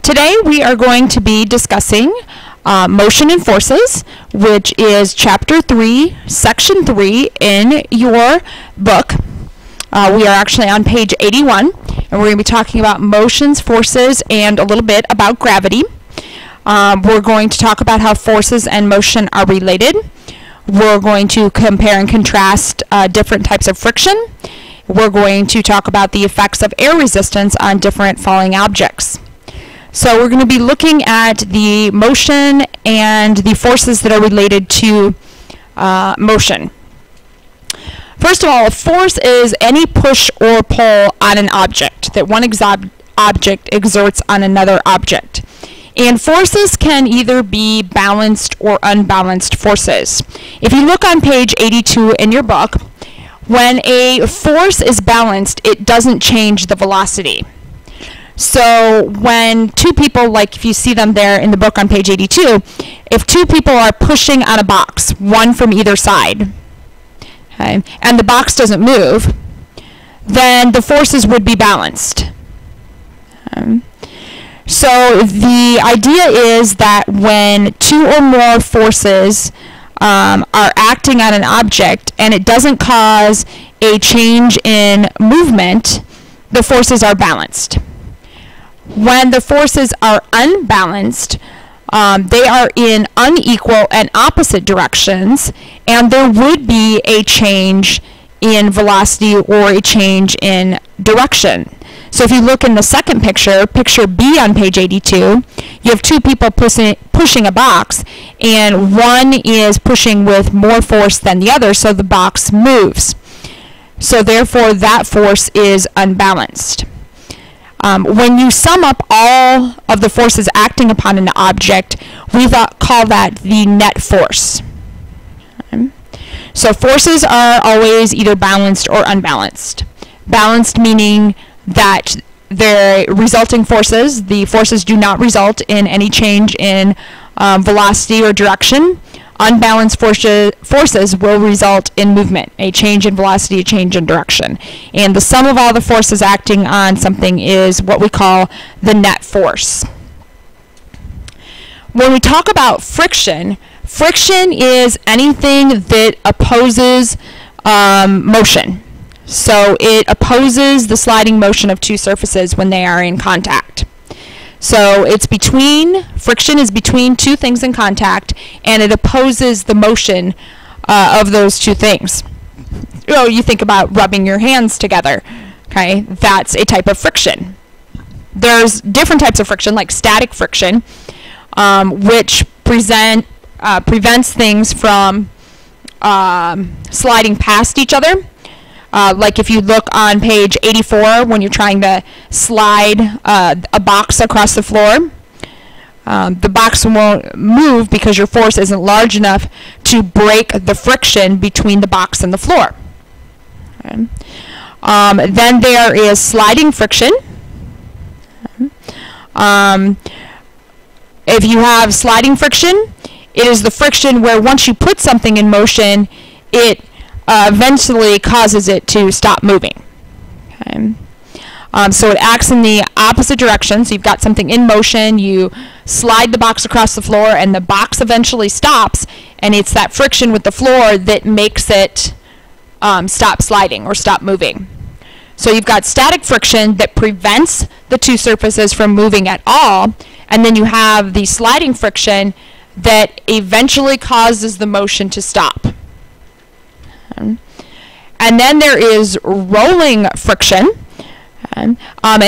Today we are going to be discussing motion and forces, which is Chapter 3, Section 3 in your book. We are actually on page 81, and we're going to be talking about motions, forces, and a little bit about gravity. We're going to talk about how forces and motion are related. We're going to compare and contrast different types of friction. We're going to talk about the effects of air resistance on different falling objects. So we're going to be looking at the motion and the forces that are related to motion. First of all, a force is any push or pull on an object that one object exerts on another object. And forces can either be balanced or unbalanced forces. If you look on page 82 in your book, when a force is balanced, it doesn't change the velocity. So when two people, like if you see them there in the book on page 82, if two people are pushing on a box, one from either side, okay, and the box doesn't move, then the forces would be balanced. So the idea is that when two or more forces are acting on an object and it doesn't cause a change in movement, the forces are balanced. When the forces are unbalanced, they are in unequal and opposite directions, and there would be a change in velocity or a change in direction. So if you look in the second picture, picture B on page 82, you have two people pushing a box, and one is pushing with more force than the other, so the box moves. So therefore, that force is unbalanced. When you sum up all of the forces acting upon an object, we call that the net force. Okay. So forces are always either balanced or unbalanced. Balanced meaning that the resulting forces, the forces do not result in any change in velocity or direction. Unbalanced forces will result in movement, a change in velocity, a change in direction. And the sum of all the forces acting on something is what we call the net force. When we talk about friction, friction is anything that opposes motion. So it opposes the sliding motion of two surfaces when they are in contact. So it's friction is between two things in contact, and it opposes the motion of those two things. You think about rubbing your hands together, okay? That's a type of friction. There's different types of friction, like static friction, which prevents things from sliding past each other. Like if you look on page 84, when you're trying to slide a box across the floor, the box won't move because your force isn't large enough to break the friction between the box and the floor. Okay. Then there is sliding friction. If you have sliding friction, it is the friction where once you put something in motion, it eventually causes it to stop moving. Okay. So it acts in the opposite direction. So you've got something in motion, you slide the box across the floor, and the box eventually stops, and it's that friction with the floor that makes it stop sliding or stop moving. So you've got static friction that prevents the two surfaces from moving at all, and then you have the sliding friction that eventually causes the motion to stop. And then there is rolling friction, and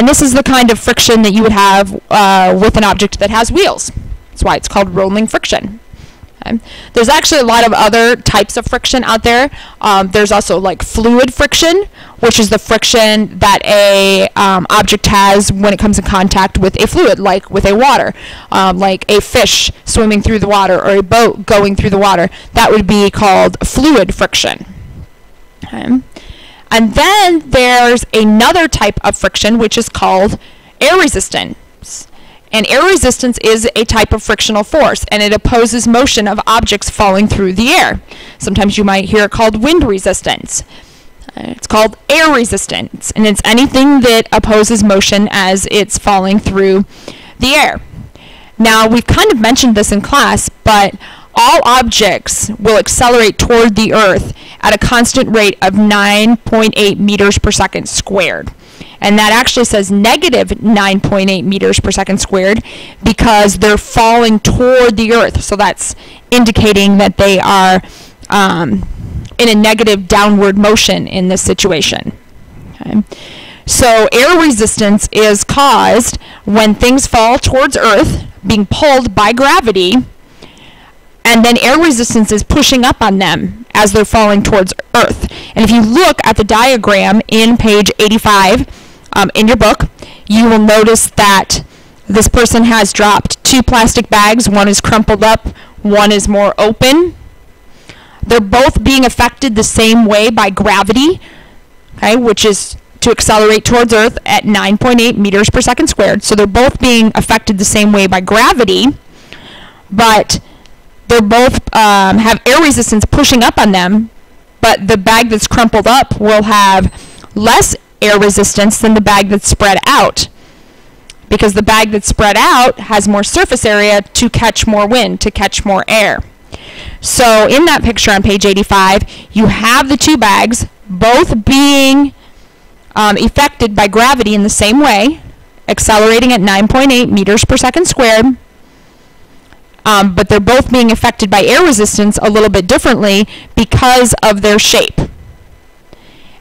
this is the kind of friction that you would have with an object that has wheels. That's why it's called rolling friction. There's actually a lot of other types of friction out there. There's also like fluid friction, which is the friction that a object has when it comes in contact with a fluid, like with a water, like a fish swimming through the water or a boat going through the water. That would be called fluid friction. Okay. And then there's another type of friction, which is called air resistance. And air resistance is a type of frictional force, and it opposes motion of objects falling through the air. Sometimes you might hear it called wind resistance. It's called air resistance, and it's anything that opposes motion as it's falling through the air. Now, we've kind of mentioned this in class, but all objects will accelerate toward the Earth at a constant rate of 9.8 meters per second squared. And that actually says negative 9.8 meters per second squared because they're falling toward the Earth. So that's indicating that they are in a negative downward motion in this situation. Okay. So air resistance is caused when things fall towards Earth, being pulled by gravity, and then air resistance is pushing up on them as they're falling towards Earth. And if you look at the diagram in page 85 in your book, you will notice that this person has dropped 2 plastic bags. One is crumpled up, one is more open. They're both being affected the same way by gravity, okay, which is to accelerate towards Earth at 9.8 meters per second squared. So they're both being affected the same way by gravity, but they both have air resistance pushing up on them, but the bag that's crumpled up will have less air resistance than the bag that's spread out, because the bag that's spread out has more surface area to catch more wind, to catch more air. So in that picture on page 85, you have the 2 bags both being affected by gravity in the same way, accelerating at 9.8 meters per second squared, but they're both being affected by air resistance a little bit differently because of their shape.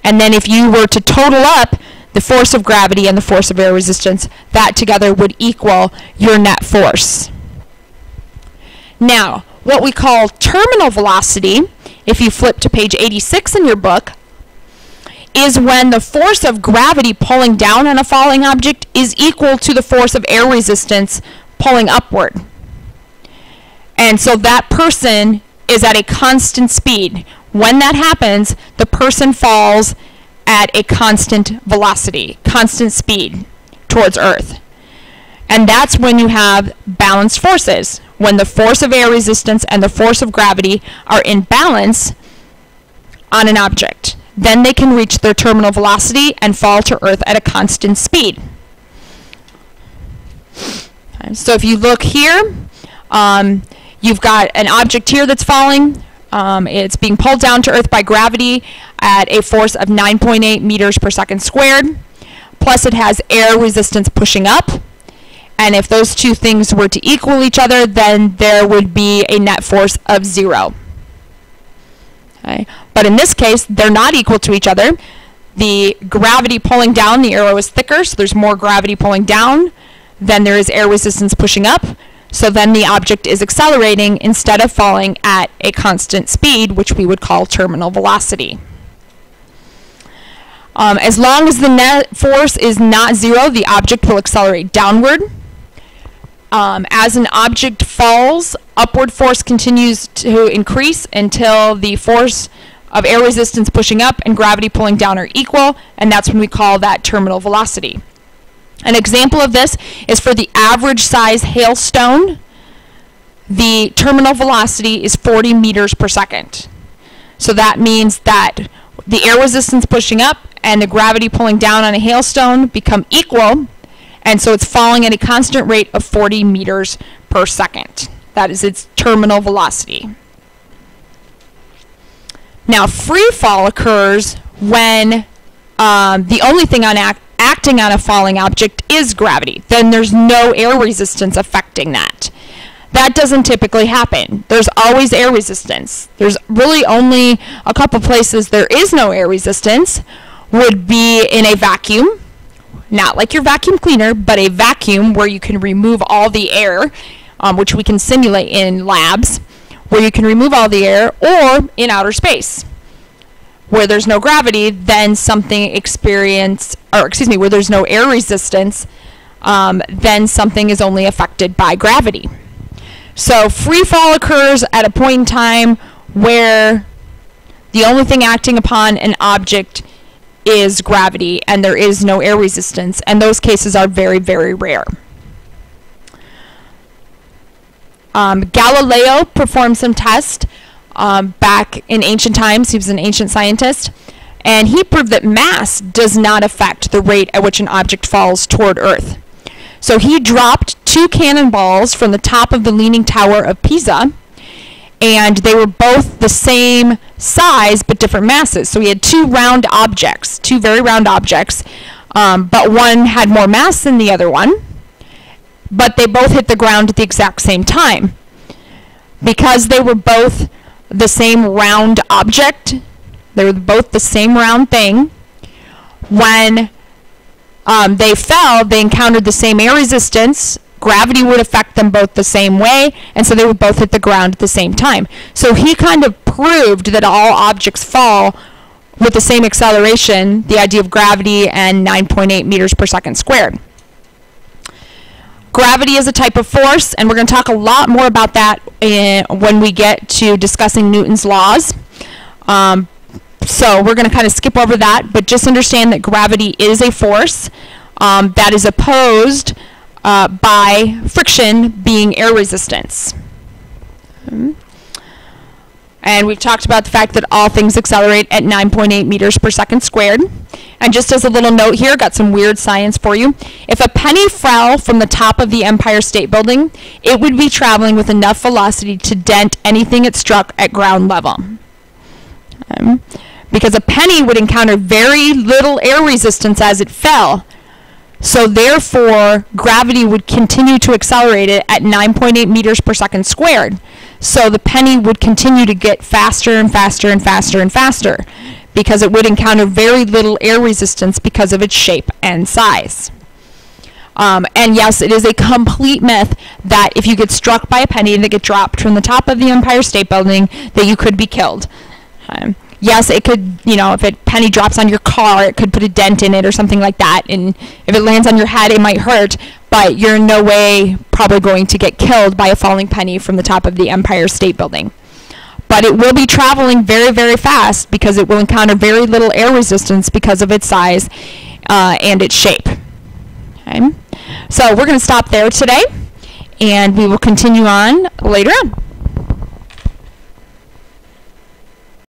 And then if you were to total up the force of gravity and the force of air resistance, that together would equal your net force. Now, what we call terminal velocity, if you flip to page 86 in your book, is when the force of gravity pulling down on a falling object is equal to the force of air resistance pulling upward. And so that person is at a constant speed. When that happens, the person falls at a constant velocity, constant speed towards Earth. And that's when you have balanced forces, when the force of air resistance and the force of gravity are in balance on an object. Then they can reach their terminal velocity and fall to Earth at a constant speed. Okay, so if you look here, you've got an object here that's falling. It's being pulled down to Earth by gravity at a force of 9.8 meters per second squared. Plus it has air resistance pushing up. And if those 2 things were to equal each other, then there would be a net force of 0. Okay. But in this case, they're not equal to each other. The gravity pulling down, the arrow is thicker, so there's more gravity pulling down than there is air resistance pushing up. So then the object is accelerating instead of falling at a constant speed, which we would call terminal velocity. As long as the net force is not 0, the object will accelerate downward. As an object falls, upward force continues to increase until the force of air resistance pushing up and gravity pulling down are equal, and that's when we call that terminal velocity. An example of this is for the average size hailstone. The terminal velocity is 40 meters per second. So that means that the air resistance pushing up and the gravity pulling down on a hailstone become equal, and so it's falling at a constant rate of 40 meters per second. That is its terminal velocity. Now, free fall occurs when the only thing acting on a falling object is gravity. Then there's no air resistance affecting that. That doesn't typically happen. There's always air resistance. There's really only a couple places there is no air resistance, would be in a vacuum, not like your vacuum cleaner, but a vacuum where you can remove all the air, which we can simulate in labs, where you can remove all the air, or in outer space, where there's no gravity, then something where there's no air resistance, then something is only affected by gravity. So free fall occurs at a point in time where the only thing acting upon an object is gravity and there is no air resistance, and those cases are very, very rare. Galileo performed some tests back in ancient times. He was an ancient scientist, and he proved that mass does not affect the rate at which an object falls toward Earth. So he dropped two cannonballs from the top of the Leaning Tower of Pisa, and they were both the same size but different masses. So we had two round objects, two very round objects, but one had more mass than the other one, but they both hit the ground at the exact same time. Because they were both the same round object, they were both the same round thing, when they fell, they encountered the same air resistance. Gravity would affect them both the same way, and so they would both hit the ground at the same time. So he kind of proved that all objects fall with the same acceleration, the idea of gravity and 9.8 meters per second squared. Gravity is a type of force, and we're going to talk a lot more about that when we get to discussing Newton's laws. So we're going to kind of skip over that, but just understand that gravity is a force that is opposed by friction being air resistance. And we've talked about the fact that all things accelerate at 9.8 meters per second squared. And just as a little note here, got some weird science for you. If a penny fell from the top of the Empire State Building, it would be traveling with enough velocity to dent anything it struck at ground level. Because a penny would encounter very little air resistance as it fell. So therefore, gravity would continue to accelerate it at 9.8 meters per second squared. So the penny would continue to get faster and faster and faster and faster because it would encounter very little air resistance because of its shape and size. And yes, it is a complete myth that if you get struck by a penny and it get dropped from the top of the Empire State Building, that you could be killed. Yes, it could, you know, if a penny drops on your car, it could put a dent in it or something like that. And if it lands on your head, it might hurt. But you're in no way probably going to get killed by a falling penny from the top of the Empire State Building. But it will be traveling very, very fast because it will encounter very little air resistance because of its size and its shape. Okay? So we're going to stop there today, and we will continue on later on.